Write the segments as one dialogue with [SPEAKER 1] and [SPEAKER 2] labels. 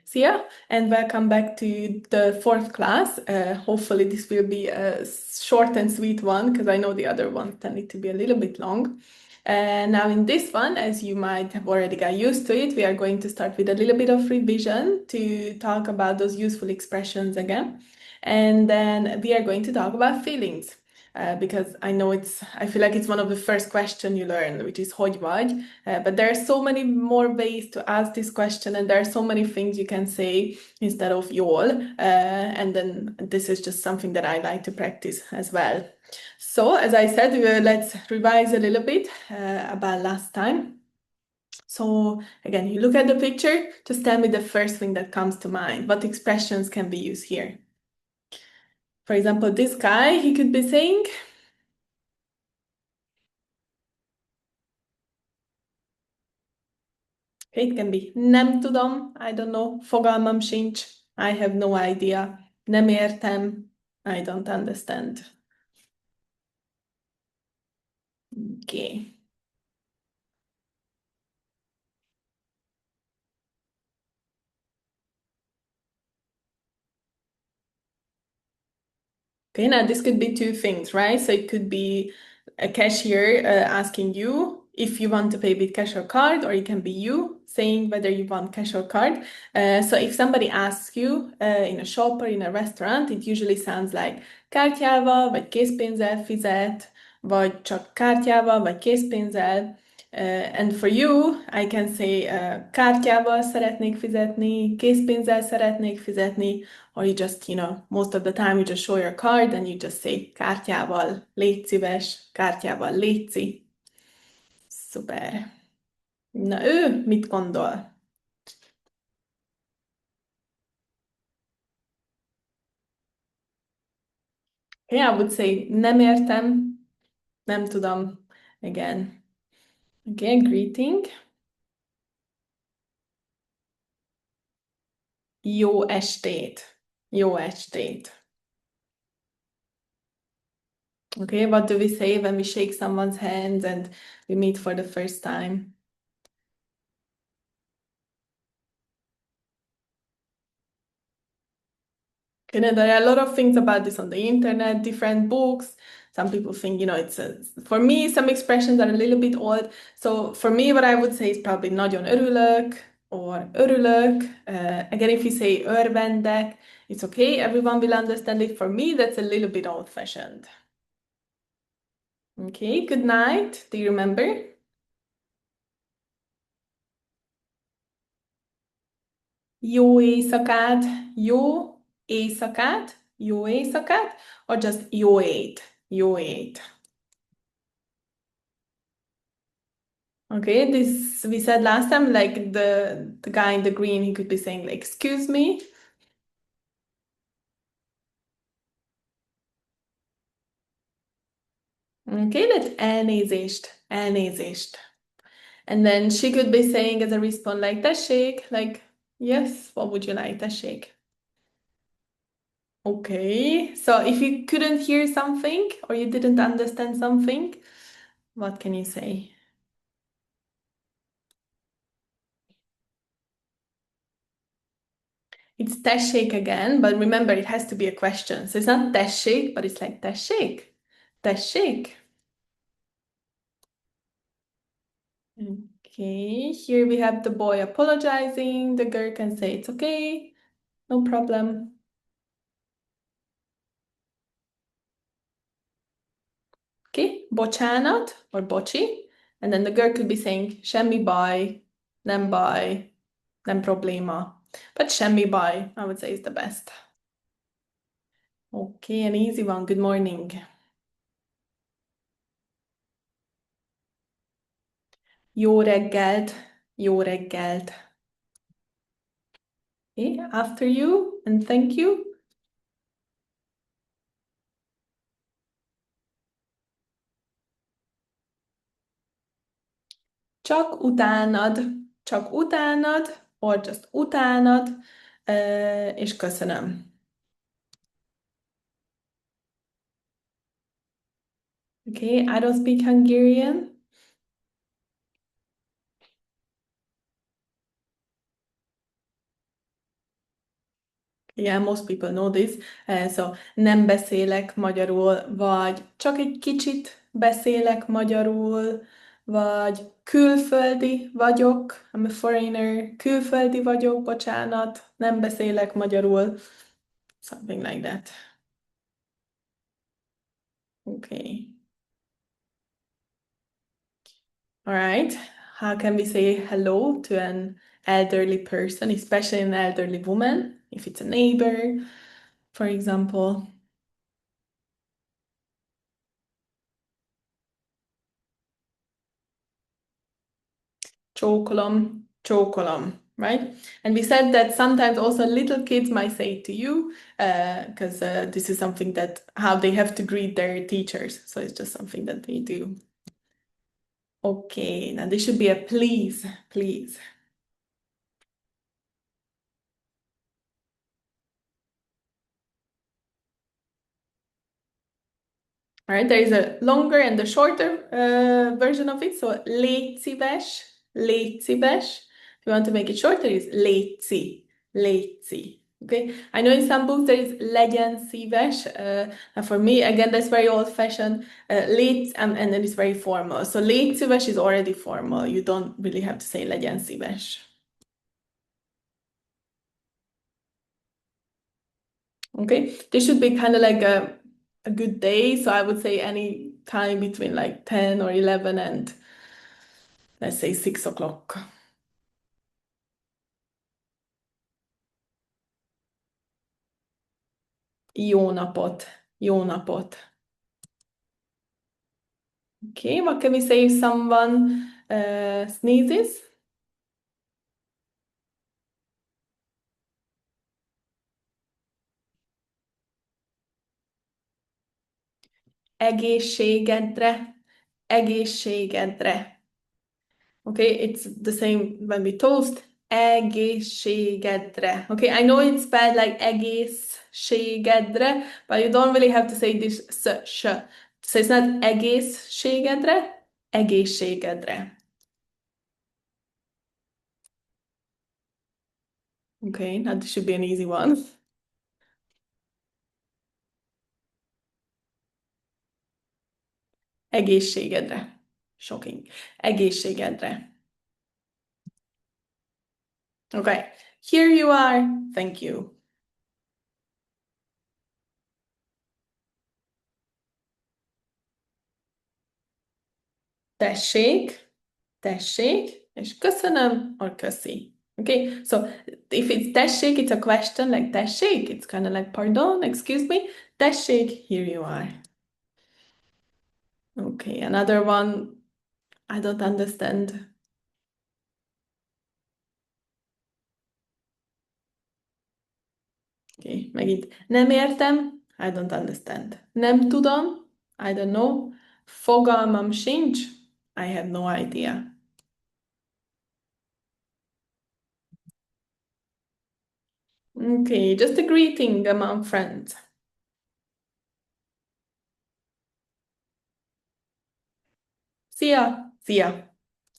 [SPEAKER 1] Sia, and welcome back to the fourth class. Hopefully, this will be a short and sweet one because I know the other ones tended to be a little bit long. Now, in this one, as you might have already got used to it, we are going to start with a little bit of revision to talk about those useful expressions again. And then we are going to talk about feelings. Because I feel like it's one of the first questions you learn, which is hogy, vagy. But there are so many more ways to ask this question, and there are so many things you can say instead of jól. And then this is just something that I like to practice as well. So, as I said, let's revise a little bit about last time. So, again, you look at the picture, just tell me the first thing that comes to mind. What expressions can be used here? For example, this guy, he could be saying, it can be nem tudom, I don't know, fogalmam sincs, I have no idea, nem értem, I don't understand. Okay. Okay, now this could be two things, right? So it could be a cashier asking you if you want to pay with cash or card, or it can be you saying whether you want cash or card. So if somebody asks you in a shop or in a restaurant, it usually sounds like kártyával, vagy készpénzzel fizet, vagy csak kártyával, vagy készpénzzel. And for you, I can say kártyával szeretnék fizetni, készpénzzel szeretnék fizetni, or you just, most of the time you just show your card and you just say kártyával, légy szíves, kártyával, létszi. Szuper. Na ő mit gondol? Okay, I would say nem értem, nem tudom. Again. Okay, greeting. Jó estét. Jó estét. Okay, what do we say when we shake someone's hands and we meet for the first time? There are a lot of things about this on the internet, different books. Some people think, for me, some expressions are a little bit old. So for me, what I would say is probably nagyon örülök or örülök. Again, if you say örvendek, it's okay. Everyone will understand it. For me, that's a little bit old-fashioned. Okay, good night. Do you remember? Jó éjszakát, jó éjszakát, or just jó ét, jó ét. Okay, this we said last time, like the guy in the green, he could be saying like, excuse me. Okay, that's elnézést, elnézést. And then she could be saying as a response like, tessék, like, yes, what would you like, tessék? Okay, so if you couldn't hear something or you didn't understand something, what can you say? It's tessék again, but remember it has to be a question. So it's not tessék, but it's like tessék, tessék. Okay, here we have the boy apologizing. The girl can say it's okay, no problem. Okay, bocsánat or bocsi. And then the girl could be saying semmi baj, nem baj, nem probléma. But semmi baj, I would say, is the best. Okay, an easy one. Good morning. Jó reggelt, jó reggelt. Okay, after you and thank you. Csak utánad, or just utánad, és köszönöm. Okay, I don't speak Hungarian. Yeah, most people know this. So nem beszélek magyarul, vagy csak egy kicsit beszélek magyarul, vagy külföldi vagyok, I'm a foreigner, külföldi vagyok, bocsánat, nem beszélek magyarul, something like that. Okay. All right. How can we say hello to an elderly person, especially an elderly woman, if it's a neighbor, for example? Csókolom, csókolom, right? And we said that sometimes also little kids might say it to you, because this is something that how they have to greet their teachers. So it's just something that they do. Okay, now this should be a please, please. All right, there is a longer and a shorter version of it. So légy szíves, légy szíves. If you want to make it shorter, it's léci, léci. Okay, I know in some books there is legyen szíves. And for me, again, that's very old-fashioned. Légy, and then it's very formal. So légy szíves is already formal. You don't really have to say legyen szíves. Okay, this should be kind of like a good day. So I would say any time between like 10 or 11 and let's say 6 o'clock. Jó napot, jó napot. Okay, what can we say if someone sneezes? Egészségedre, egészségedre. Okay, it's the same when we toast. Egészségedre. Okay, I know it's spelled like egészségedre, but you don't really have to say this sh. So it's not egészségedre, egészségedre. Okay, now this should be an easy one. Egészségedre. Shocking. Egészségedre. Okay, here you are. Thank you. Tessék, tessék, és köszönöm, or köszi. Okay, so if it's tessék, it's a question like tessék, it's kind of like pardon, excuse me. Tessék, here you are. Okay, another one, I don't understand. Okay, megint nem értem, I don't understand. Nem tudom, I don't know. Fogalmam sincs, I have no idea. Okay, just a greeting among friends. Szia, szia.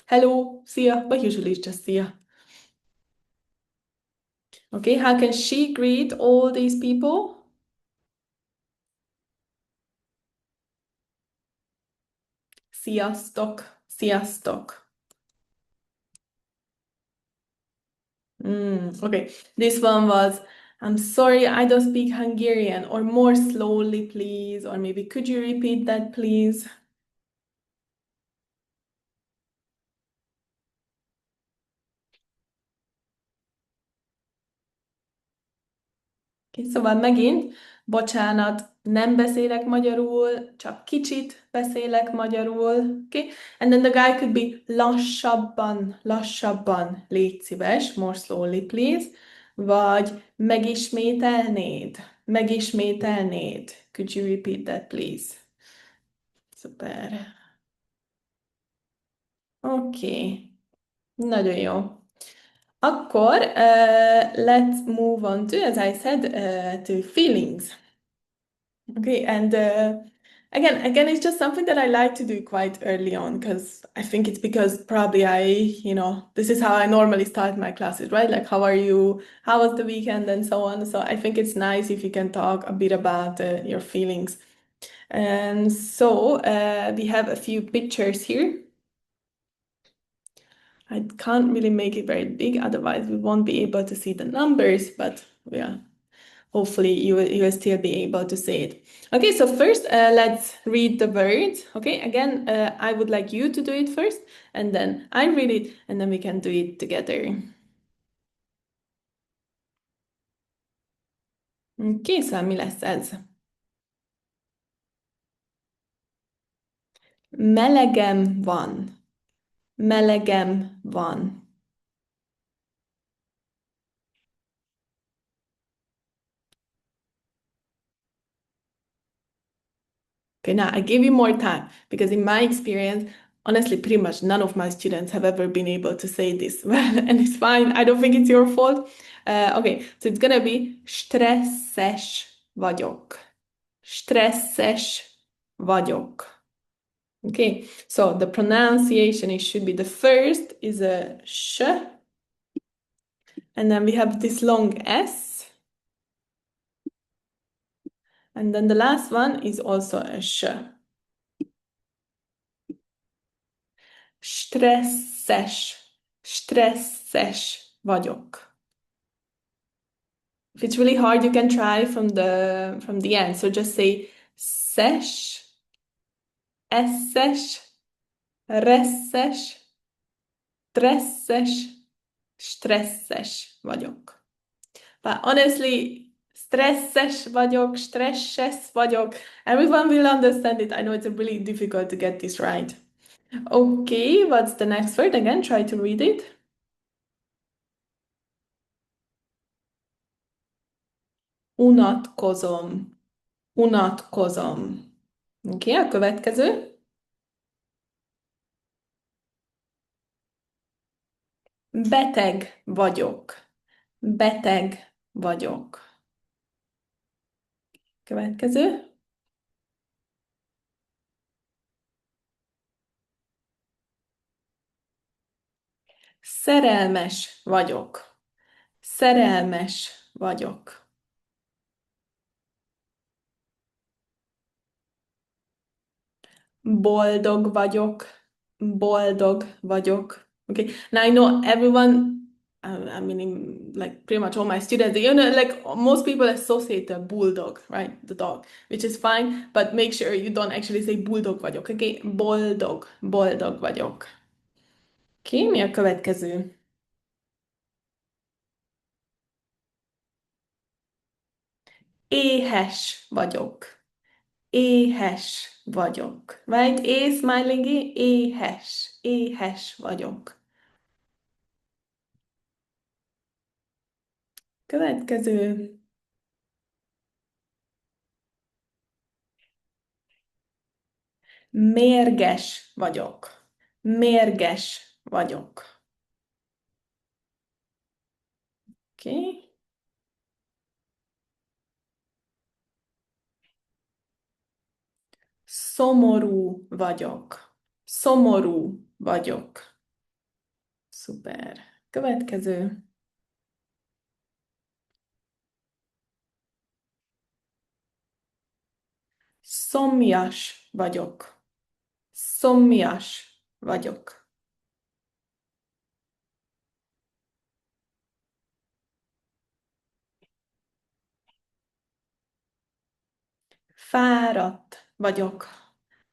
[SPEAKER 1] Hello, szia, but usually it's just szia. Okay, how can she greet all these people? Sziasztok, sziasztok. Okay, this one was, I'm sorry, I don't speak Hungarian, or more slowly, please, or maybe could you repeat that, please? Okay, szóval megint, bocsánat, nem beszélek magyarul, csak kicsit beszélek magyarul, okay? And then the guy could be lassabban, lassabban, légy szíves, more slowly please, vagy megismételnéd, megismételnéd. Could you repeat that please? Szuper. Oké, nagyon jó. Akkor let's move on to, as I said, to feelings. Okay, and Again, it's just something that I like to do quite early on because I think it's because probably this is how I normally start my classes, right? Like, how are you? How was the weekend? And so on. So I think it's nice if you can talk a bit about your feelings. And so we have a few pictures here. I can't really make it very big, otherwise we won't be able to see the numbers, but yeah, hopefully you will still be able to see it. Okay, so first let's read the words. Okay, again, I would like you to do it first, and then I read it, and then we can do it together. Okay, szóval mi lesz ez? Melegem van. Melegem van. Okay, now I give you more time because in my experience, honestly, pretty much none of my students have ever been able to say this well, and it's fine. I don't think it's your fault. Okay, so it's gonna be stresszes vagyok. Stresszes vagyok. Okay, so the pronunciation it should be the first is a sh, and then we have this long s, and then the last one is also a sh. Stresszes, stresszes vagyok. If it's really hard, you can try from the end. So just say szes, eszes, resszes, stresszes, stresszes vagyok. But honestly, stresszes vagyok, stresses vagyok. Everyone will understand it. I know it's really difficult to get this right. Okay, what's the next word? Again, try to read it. Unatkozom. Unatkozom. Oké, a következő. Beteg vagyok. Beteg vagyok. Következő. Szerelmes vagyok. Szerelmes vagyok. Boldog vagyok. Boldog vagyok. Okay. Now I know everyone, I mean, like pretty much all my students, like most people associate the bulldog, right? The dog, which is fine, but make sure you don't actually say bulldog vagyok, okay? Boldog, boldog vagyok. Okay, mi a következő? Éhes vagyok. Éhes vagyok. Right? Smiling, éhes. Éhes vagyok. Következő. Mérges vagyok. Mérges vagyok. Okay. Szomorú vagyok. Szomorú vagyok. Szuper. Következő. Szomjas vagyok. Szomjas vagyok. Fáradt vagyok.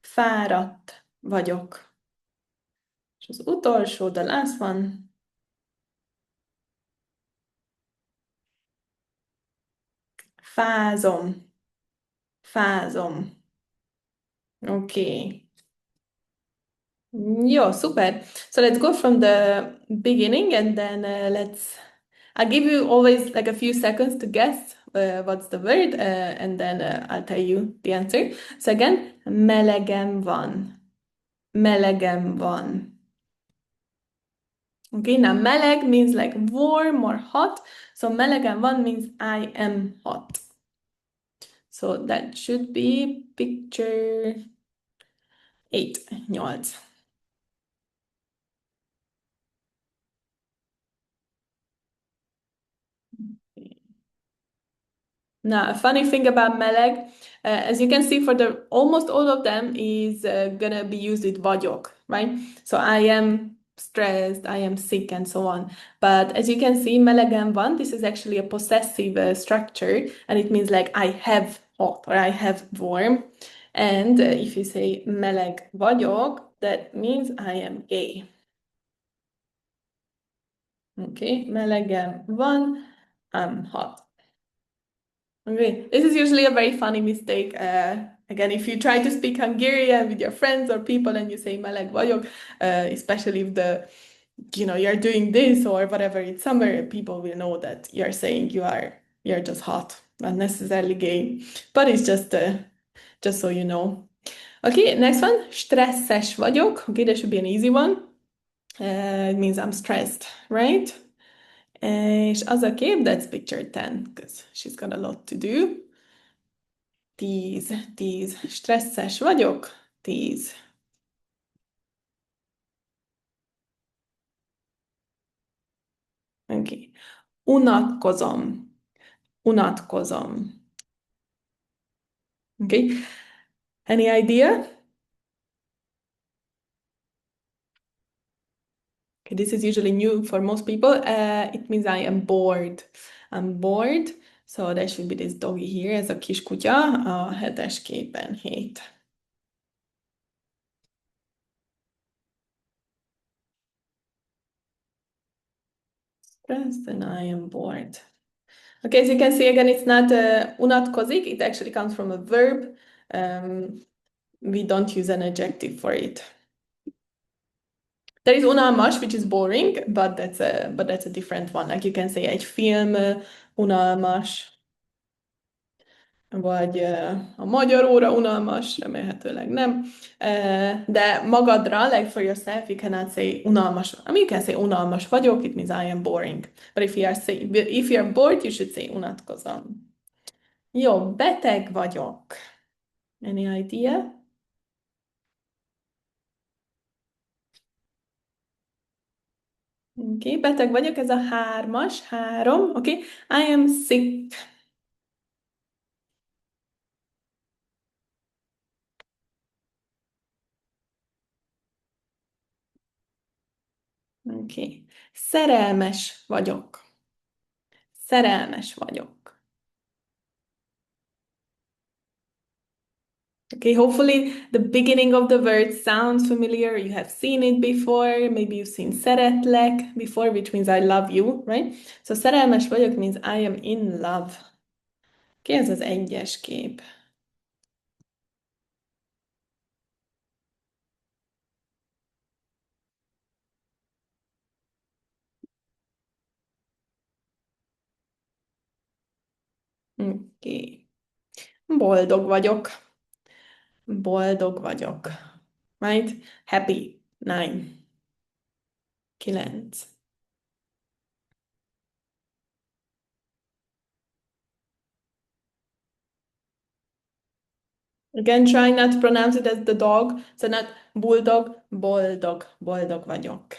[SPEAKER 1] Fáradt vagyok. És az utolsó, the last one. Fázom. Fázom. Okay. Yo, super. So let's go from the beginning and then I'll give you always like a few seconds to guess what's the word and then I'll tell you the answer. So again, melegem van. Melegem van. Okay, now meleg means like warm or hot. So melegem van means I am hot. So that should be picture 8, 8. Now, a funny thing about meleg, as you can see, for the almost all of them is gonna be used with vagyok, right? So I am stressed, I am sick, and so on. But as you can see, melegen van, this is actually a possessive structure, and it means like I have hot or I have warm. And if you say meleg vagyok, that means I am gay. Okay, melegen van, I'm hot. Okay, this is usually a very funny mistake. Again, if you try to speak Hungarian with your friends or people and you say meleg vagyok, especially if you're doing this or whatever, it's summer, people will know that you're saying you're just hot, not necessarily gay. But it's just so you know. Okay, next one, stresszes vagyok. Okay, that should be an easy one. It means I'm stressed, right? És az a kép, that's picture 10, because she's got a lot to do. 10, 10. Stresszes vagyok, 10. Okay. Unatkozom, unatkozom. Okay. Any idea? Okay, this is usually new for most people. It means I am bored. I'm bored. So there should be this doggy here, ez a kis kutya, a 7-es képen 7. Stressed and I am bored. Okay, as you can see again, it's not unatkozik. It actually comes from a verb. We don't use an adjective for it. There is unalmas, which is boring, but that's a different one. Like you can say egy film unalmas, vagy a magyar óra unalmas, remélhetőleg nem. De magadra, like for yourself, you cannot say unalmas. I mean, you can say unalmas vagyok, it means I am boring. But if you are bored, you should say unatkozom. Jó, beteg vagyok. Any idea? Okay, beteg vagyok, ez a 3-as, 3, okay? I am sick. Okay. Szerelmes vagyok. Szerelmes vagyok. Okay, hopefully the beginning of the word sounds familiar. You have seen it before. Maybe you've seen szeretlek before, which means I love you, right? So szerelmes vagyok means I am in love. Okay, ez az 1-es kép. Okay. Boldog vagyok. Boldog vagyok. Right? Happy. 9. 9. Again, try not to pronounce it as the dog. So not bulldog, boldog, boldog vagyok.